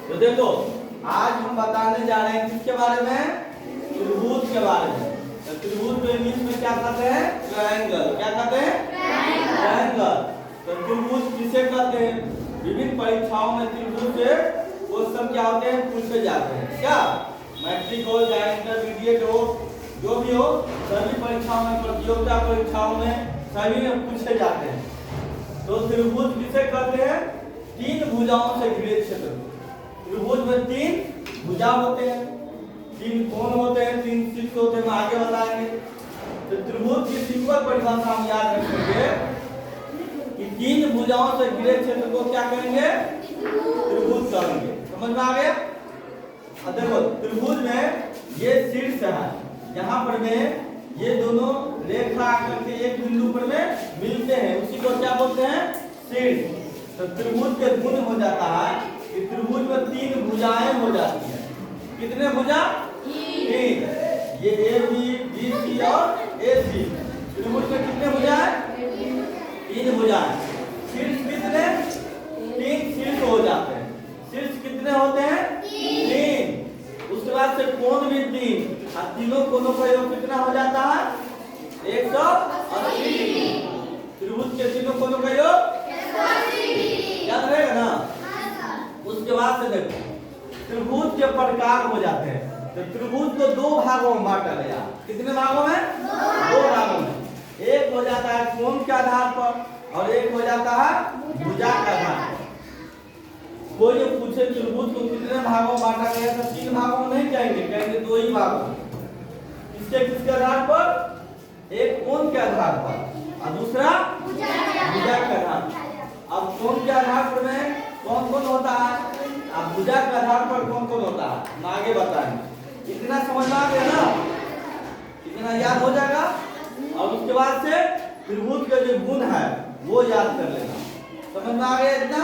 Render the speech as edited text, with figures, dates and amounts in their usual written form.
तो देखो आज हम बताने जा रहे हैं किसके बारे में, त्रिभुज के बारे में। तो त्रिभुज को इंग्लिश में क्या कहते हैं, ट्रायंगल। क्या कहते हैं, ट्रायंगल। तो त्रिभुज किसे कहते हैं, विभिन्न परीक्षाओं में त्रिभुज से क्वेश्चन क्या होते हैं, पूछे जाते हैं। क्या मैट्रिक हो या इंटरमीडिएट हो, जो भी हो, सभी परीक्षाओं में, प्रतियोगिता परीक्षाओं में सभी में पूछे जाते हैं। तो त्रिभुज किसे कहते हैं, तीन भुजाओं से घिरे क्षेत्र। त्रिभुज में तीन भुजा होते हैं, तीन कोण होते हैं, तीन शीर्ष होते हैं, हम आगे बताएंगे। तो त्रिभुज की सिंपल परिभाषा हम याद रखेंगे कि तीन भुजाओं से घिरे क्षेत्र को क्या कहेंगे, त्रिभुज कहेंगे। समझ में आ गया। अब देखो त्रिभुज में ये शीर्ष है, यहाँ पर में ये दोनों रेखा आकर के एक बिंदु पर में मिलते हैं, उसी को क्या बोलते हैं, शीर्ष। तो त्रिभुज के गुण हो जाता है कि त्रिभुज में तीन भुजाएं हो जाती हैं। कितने भुजा, तीन। ये ए बी सी और ए सी। त्रिभुज में कितने भुजाएं, तीन भुजाएं। शीर्ष कितने, तीन शीर्ष हो जाते हैं। शीर्ष कितने होते हैं, तीन। उसके बाद से कोण भी तीन, और तीनों कोणों का योग कितना हो जाता है, 180। त्रिभुज के तीनों कोणों का योग 180 याद रहेगा ना। उसके बाद से देखो त्रिभुज के प्रकार हो जाते हैं। तो त्रिभुज को दो भागों में बांटा गया। कितने भागों में, दो भागों में। एक हो जाता है कोण के आधार पर और एक हो जाता है भुजा के आधार पर। कोई पूछे त्रिभुज को कितने भागों में बांटा गया, तो तीन भागों में नहीं कहेंगे, कहेंगे दो ही भागों में। किसके आधार पर, एक कोण के आधार पर और दूसरा भुजा के आधार पर। अब कोण के आधार पर में कौन कौन होता है, अब भुजा के आधार पर कौन कौन होता है, हम आगे बताएंगे। इतना समझ में आ गया ना, इतना याद हो जाएगा। और उसके बाद से त्रिभुज के जो गुण है वो याद कर लेना। समझ में आ गया इतना।